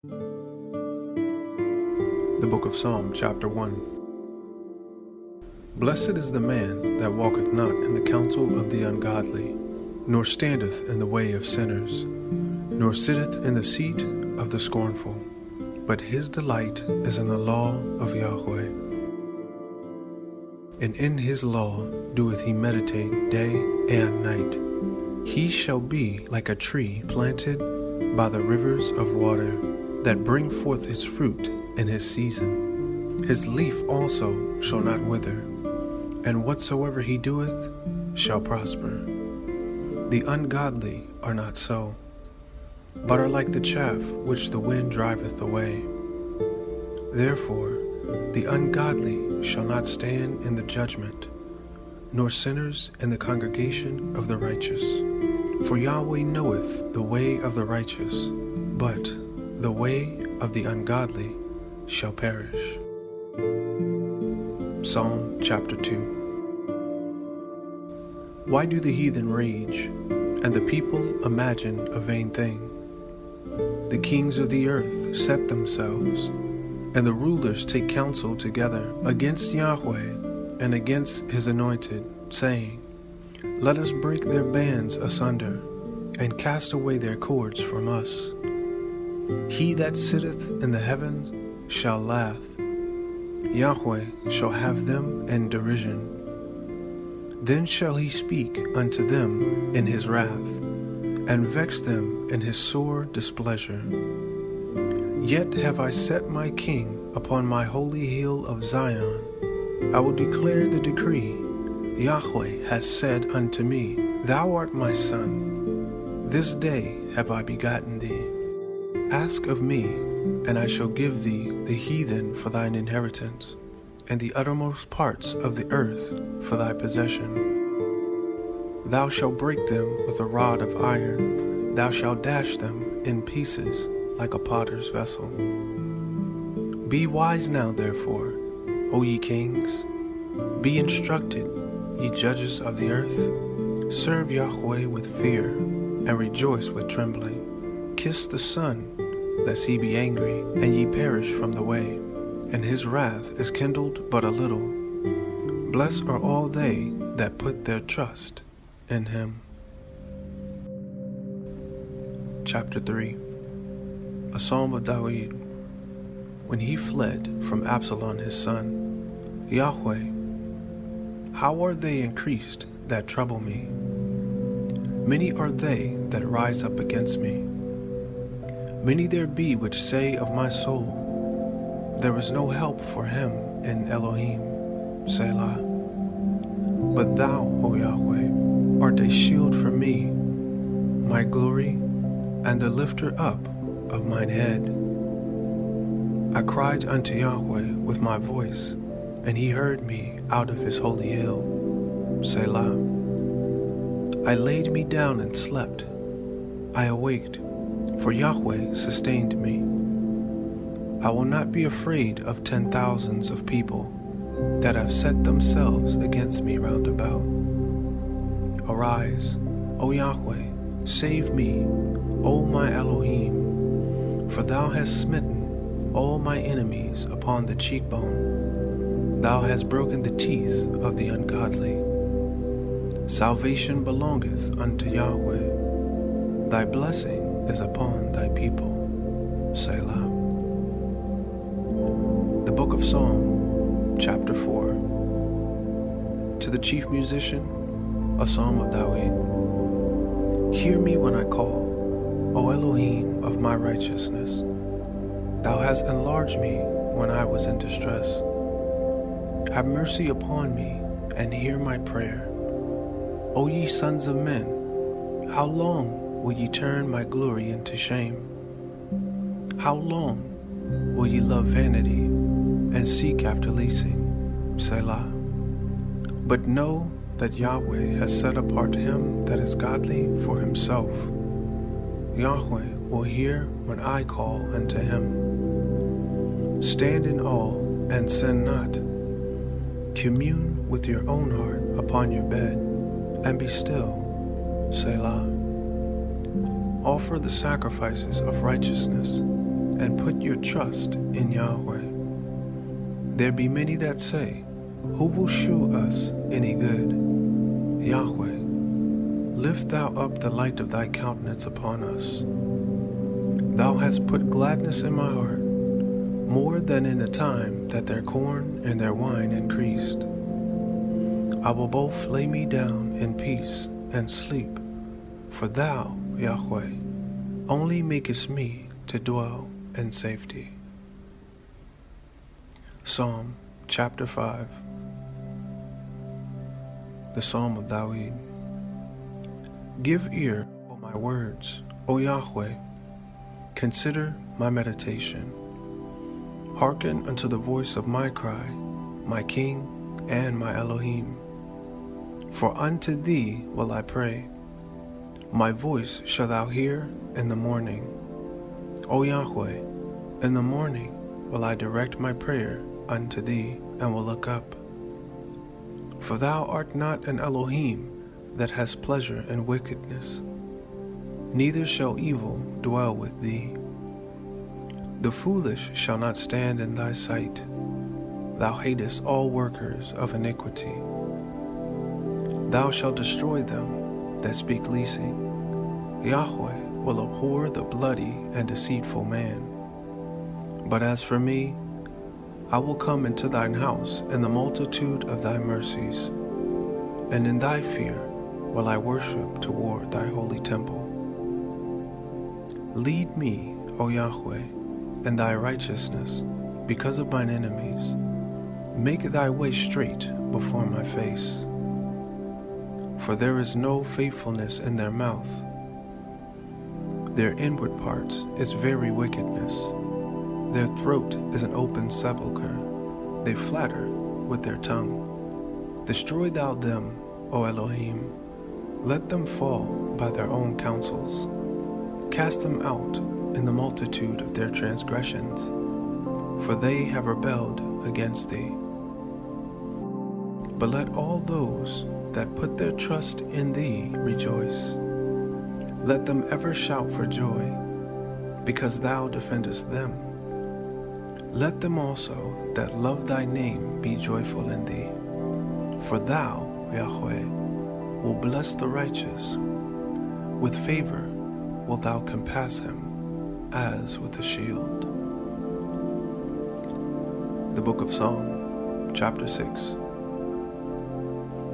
The Book of Psalm, chapter 1. Blessed is the man that walketh not in the counsel of the ungodly, nor standeth in the way of sinners, nor sitteth in the seat of the scornful, but his delight is in the law of Yahweh. And in his law doeth he meditate day and night. He shall be like a tree planted by the rivers of water, that bring forth its fruit in his season. His leaf also shall not wither, and whatsoever he doeth shall prosper. The ungodly are not so, but are like the chaff which the wind driveth away. Therefore the ungodly shall not stand in the judgment, nor sinners in the congregation of the righteous. For Yahweh knoweth the way of the righteous, but the way of the ungodly shall perish. Psalm chapter 2. Why do the heathen rage, and the people imagine a vain thing? The kings of the earth set themselves, and the rulers take counsel together against Yahweh and against his anointed, saying, Let us break their bands asunder, and cast away their cords from us. He that sitteth in the heavens shall laugh. Yahweh shall have them in derision. Then shall he speak unto them in his wrath, and vex them in his sore displeasure. Yet have I set my king upon my holy hill of Zion. I will declare the decree. Yahweh has said unto me, Thou art my son. This day have I begotten thee. Ask of me, and I shall give thee the heathen for thine inheritance, and the uttermost parts of the earth for thy possession. Thou shalt break them with a rod of iron, thou shalt dash them in pieces like a potter's vessel. Be wise now, therefore, O ye kings. Be instructed, ye judges of the earth. Serve Yahweh with fear, and rejoice with trembling. Kiss the Son, lest he be angry, and ye perish from the way, and his wrath is kindled but a little. Blessed are all they that put their trust in him. Chapter 3. A Psalm of David, when he fled from Absalom his son. Yahweh, how are they increased that trouble me? Many are they that rise up against me. Many there be which say of my soul, There is no help for him in Elohim, Selah. But thou, O Yahweh, art a shield for me, my glory, and the lifter up of mine head. I cried unto Yahweh with my voice, and he heard me out of his holy hill, Selah. I laid me down and slept. I awaked, for Yahweh sustained me. I will not be afraid of 10,000s of people that have set themselves against me round about. Arise, O Yahweh, save me, O my Elohim, for thou hast smitten all my enemies upon the cheekbone. Thou hast broken the teeth of the ungodly. Salvation belongeth unto Yahweh. Thy blessing is upon thy people. Selah. The Book of Psalm, chapter 4. To the chief musician, a psalm of David. Hear me when I call, O Elohim of my righteousness. Thou hast enlarged me when I was in distress. Have mercy upon me, and hear my prayer. O ye sons of men, how long will ye turn my glory into shame? How long will ye love vanity, and seek after leasing? Selah. But know that Yahweh has set apart him that is godly for himself. Yahweh will hear when I call unto him. Stand in awe and sin not. Commune with your own heart upon your bed, and be still. Selah. Offer the sacrifices of righteousness, and put your trust in Yahweh. There be many that say, who will shew us any good? Yahweh, lift thou up the light of thy countenance upon us. Thou hast put gladness in my heart, more than in the time that their corn and their wine increased. I will both lay me down in peace and sleep, for thou, Yahweh, only makest me to dwell in safety. Psalm chapter 5. The Psalm of David. Give ear, O my words, O Yahweh, consider my meditation. Hearken unto the voice of my cry, my King and my Elohim. For unto thee will I pray. My voice shalt thou hear in the morning. O Yahweh, in the morning will I direct my prayer unto thee, and will look up. For thou art not an Elohim that has pleasure in wickedness, neither shall evil dwell with thee. The foolish shall not stand in thy sight. Thou hatest all workers of iniquity. Thou shalt destroy them that speak leasing. Yahweh will abhor the bloody and deceitful man. But as for me, I will come into thine house in the multitude of thy mercies, and in thy fear will I worship toward thy holy temple. Lead me, O Yahweh, in thy righteousness, because of mine enemies. Make thy way straight before my face. For there is no faithfulness in their mouth. Their inward parts is very wickedness. Their throat is an open sepulchre. They flatter with their tongue. Destroy thou them, O Elohim. Let them fall by their own counsels. Cast them out in the multitude of their transgressions, for they have rebelled against thee. But let all those that put their trust in thee rejoice. Let them ever shout for joy, because thou defendest them. Let them also that love thy name be joyful in thee. For thou, Yahweh, will bless the righteous. With favor wilt thou compass him as with a shield. The Book of Psalm, chapter 6.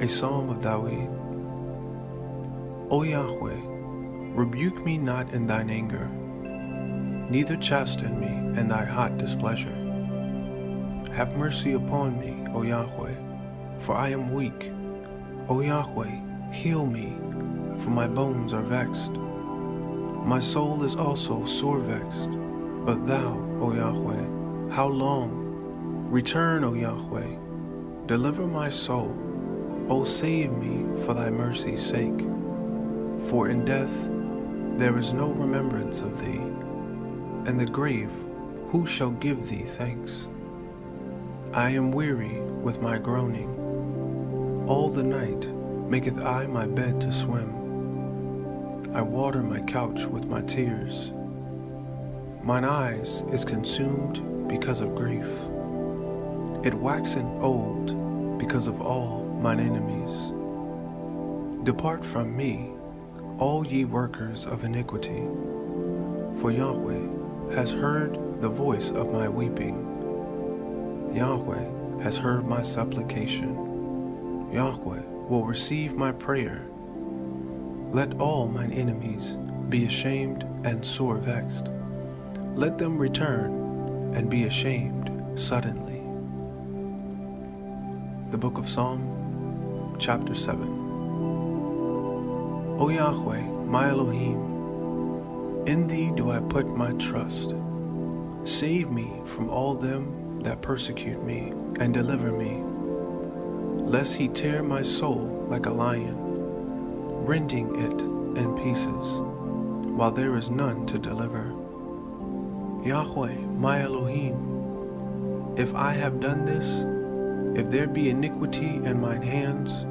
A Psalm of David. O Yahweh, rebuke me not in thine anger, neither chasten me in thy hot displeasure. Have mercy upon me, O Yahweh, for I am weak. O Yahweh, heal me, for my bones are vexed. My soul is also sore vexed. But thou, O Yahweh, how long? Return, O Yahweh, deliver my soul. O save me for thy mercy's sake. For in death there is no remembrance of thee. In the grave who shall give thee thanks? I am weary with my groaning. All the night maketh I my bed to swim. I water my couch with my tears. Mine eyes is consumed because of grief. It waxen old because of all mine enemies. Depart from me, all ye workers of iniquity, for Yahweh has heard the voice of my weeping. Yahweh has heard my supplication. Yahweh will receive my prayer. Let all mine enemies be ashamed and sore vexed. Let them return and be ashamed suddenly. The Book of Psalm, chapter 7. O Yahweh, my Elohim, in thee do I put my trust. Save me from all them that persecute me, and deliver me, lest he tear my soul like a lion, rending it in pieces, while there is none to deliver. Yahweh, my Elohim, if I have done this, if there be iniquity in mine hands,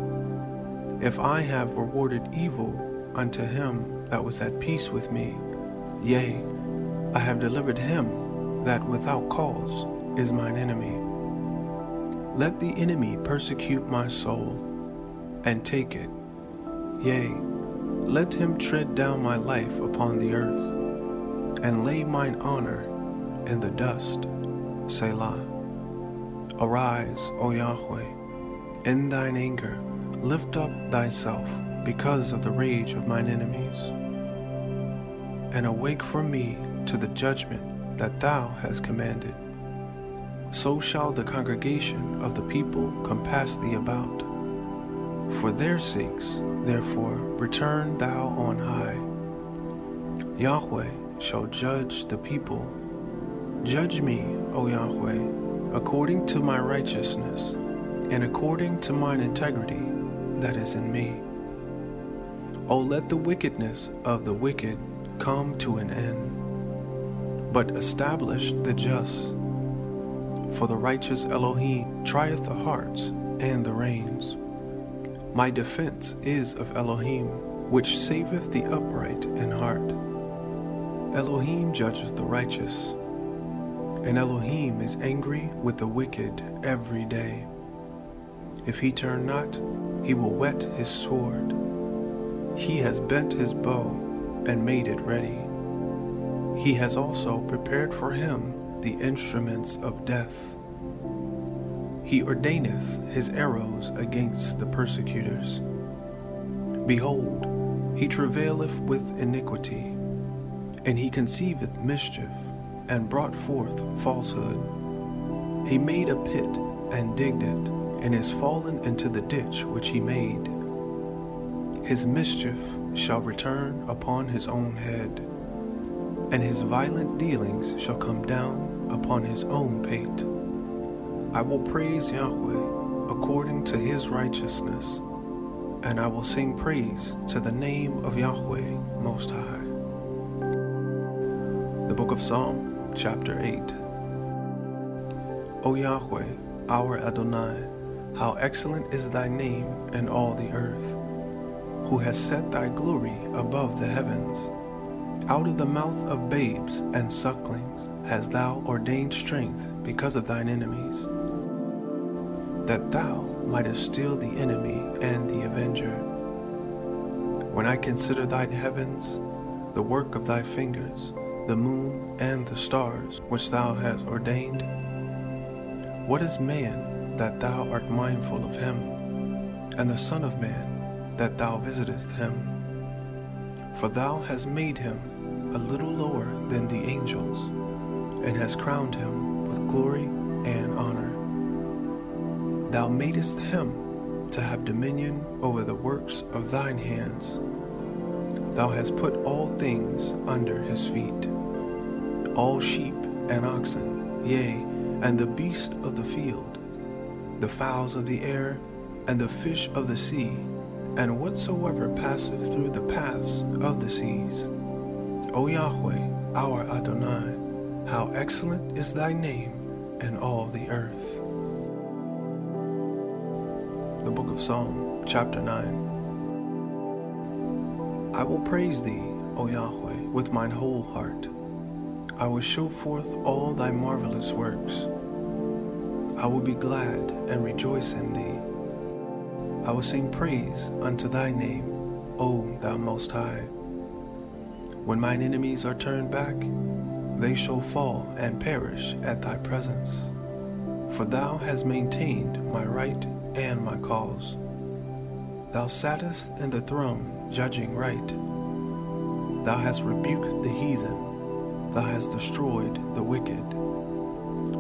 if I have rewarded evil unto him that was at peace with me, yea, I have delivered him that without cause is mine enemy. Let the enemy persecute my soul, and take it. Yea, let him tread down my life upon the earth, and lay mine honor in the dust. Selah. Arise, O Yahweh, in thine anger, lift up thyself because of the rage of mine enemies, and awake for me to the judgment that thou hast commanded. So shall the congregation of the people compass thee about. For their sakes, therefore, return thou on high. Yahweh shall judge the people. Judge me, O Yahweh, according to my righteousness, and according to mine integrity that is in me. O let the wickedness of the wicked come to an end, but establish the just. For the righteous Elohim trieth the hearts and the reins. My defense is of Elohim, which saveth the upright in heart. Elohim judgeth the righteous, and Elohim is angry with the wicked every day. If he turn not, he will whet his sword. He has bent his bow and made it ready. He has also prepared for him the instruments of death. He ordaineth his arrows against the persecutors. Behold, he travaileth with iniquity, and he conceiveth mischief, and brought forth falsehood. He made a pit, and digged it, and is fallen into the ditch which he made. His mischief shall return upon his own head, and his violent dealings shall come down upon his own pate. I will praise Yahweh according to his righteousness, and I will sing praise to the name of Yahweh Most High. The Book of Psalm, chapter 8. O Yahweh, our Adonai, how excellent is thy name in all the earth, who has set thy glory above the heavens. Out of the mouth of babes and sucklings hast thou ordained strength because of thine enemies, that thou mightest still the enemy and the avenger. When I consider thine heavens, the work of thy fingers, the moon and the stars which thou hast ordained, what is man that thou art mindful of him, and the Son of Man that thou visitest him? For thou hast made him a little lower than the angels, and hast crowned him with glory and honor. Thou madest him to have dominion over the works of thine hands. Thou hast put all things under his feet, all sheep and oxen, yea, and the beast of the field, the fowls of the air, and the fish of the sea, and whatsoever passeth through the paths of the seas. O Yahweh, our Adonai, how excellent is thy name in all the earth. The Book of Psalm, chapter 9. I will praise thee, O Yahweh, with mine whole heart. I will show forth all thy marvelous works. I will be glad and rejoice in thee. I will sing praise unto thy name, O thou Most High. When mine enemies are turned back, they shall fall and perish at thy presence. For thou hast maintained my right and my cause. Thou sattest in the throne, judging right. Thou hast rebuked the heathen. Thou hast destroyed the wicked.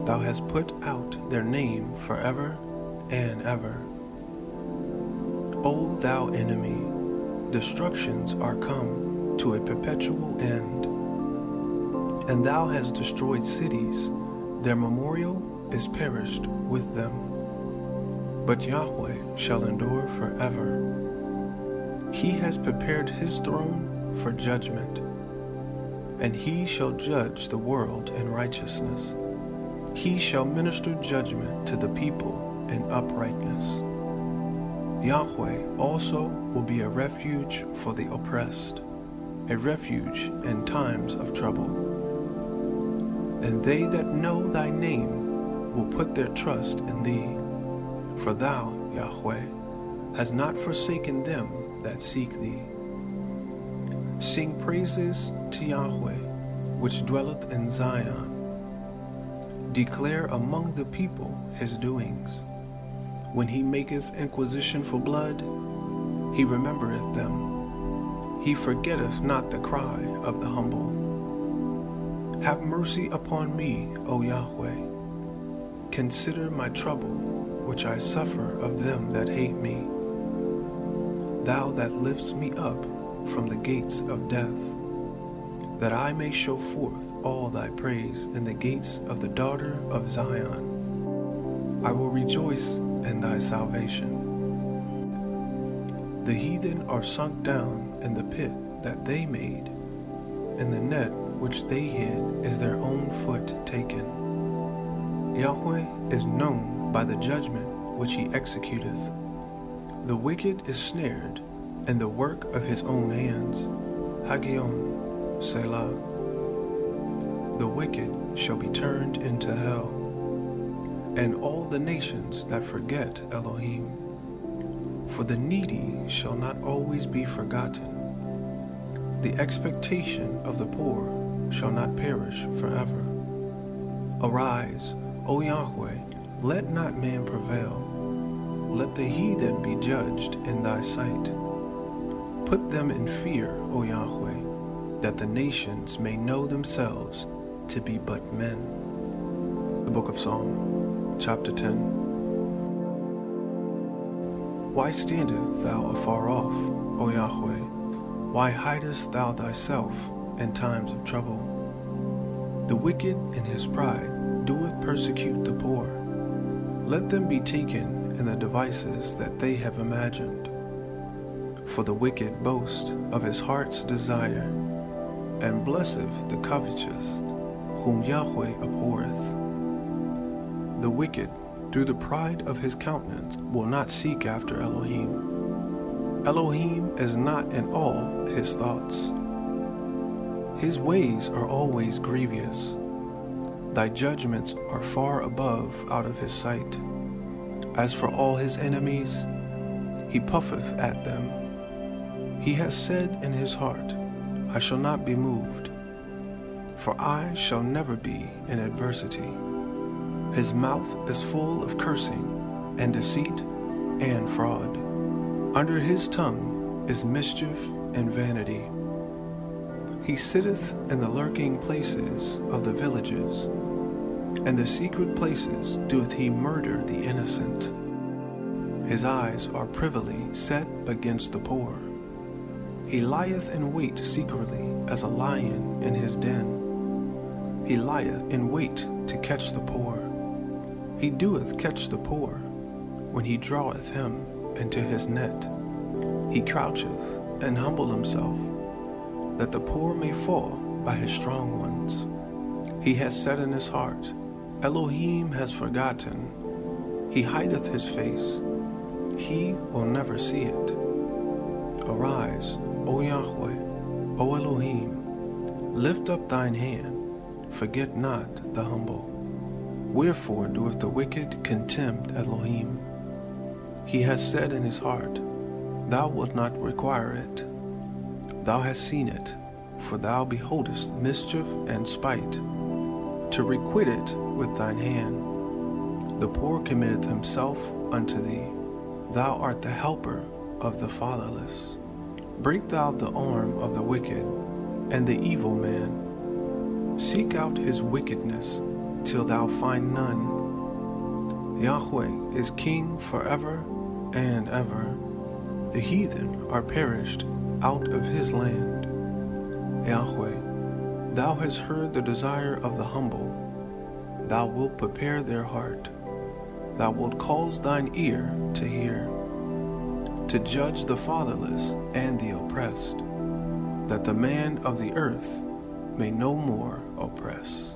Thou hast put out their name forever and ever. O thou enemy, destructions are come to a perpetual end. And thou hast destroyed cities, their memorial is perished with them. But Yahweh shall endure forever. He has prepared his throne for judgment, and he shall judge the world in righteousness. He shall minister judgment to the people in uprightness. Yahweh also will be a refuge for the oppressed, a refuge in times of trouble. And they that know thy name will put their trust in thee. For thou, Yahweh, hast not forsaken them that seek thee. Sing praises to Yahweh, which dwelleth in Zion. Declare among the people his doings. When he maketh inquisition for blood, he remembereth them. He forgetteth not the cry of the humble. Have mercy upon me, O Yahweh. Consider my trouble, which I suffer of them that hate me. Thou that liftest me up from the gates of death, that I may show forth all thy praise in the gates of the daughter of Zion. I will rejoice in thy salvation. The heathen are sunk down in the pit that they made, in the net which they hid is their own foot taken. Yahweh is known by the judgment which he executeth. The wicked is snared in the work of his own hands. Hagion, Selah. The wicked shall be turned into hell, and all the nations that forget Elohim. For the needy shall not always be forgotten. The expectation of the poor shall not perish forever. Arise, O Yahweh, let not man prevail. Let the heathen be judged in thy sight. Put them in fear, O Yahweh, that the nations may know themselves to be but men. The Book of Psalm, chapter 10. Why standest thou afar off, O Yahweh? Why hidest thou thyself in times of trouble? The wicked in his pride doeth persecute the poor. Let them be taken in the devices that they have imagined. For the wicked boast of his heart's desire, and blesseth the covetous, whom Yahweh abhorreth. The wicked, through the pride of his countenance, will not seek after Elohim. Elohim is not in all his thoughts. His ways are always grievous. Thy judgments are far above out of his sight. As for all his enemies, he puffeth at them. He has said in his heart, I shall not be moved, for I shall never be in adversity. His mouth is full of cursing and deceit and fraud. Under his tongue is mischief and vanity. He sitteth in the lurking places of the villages, and the secret places doeth he murder the innocent. His eyes are privily set against the poor. He lieth in wait secretly as a lion in his den. He lieth in wait to catch the poor. He doeth catch the poor when he draweth him into his net. He croucheth and humble himself, that the poor may fall by his strong ones. He has said in his heart, Elohim has forgotten. He hideth his face. He will never see it. Arise, O Yahweh, O Elohim, lift up thine hand, forget not the humble. Wherefore doeth the wicked contemn Elohim? He has said in his heart, Thou wilt not require it. Thou hast seen it, for thou beholdest mischief and spite, to requite it with thine hand. The poor committeth himself unto thee. Thou art the helper of the fatherless. Break thou the arm of the wicked and the evil man. Seek out his wickedness till thou find none. Yahweh is king forever and ever. The heathen are perished out of his land. Yahweh, thou hast heard the desire of the humble. Thou wilt prepare their heart. Thou wilt cause thine ear to hear, to judge the fatherless and the oppressed, that the man of the earth may no more oppress.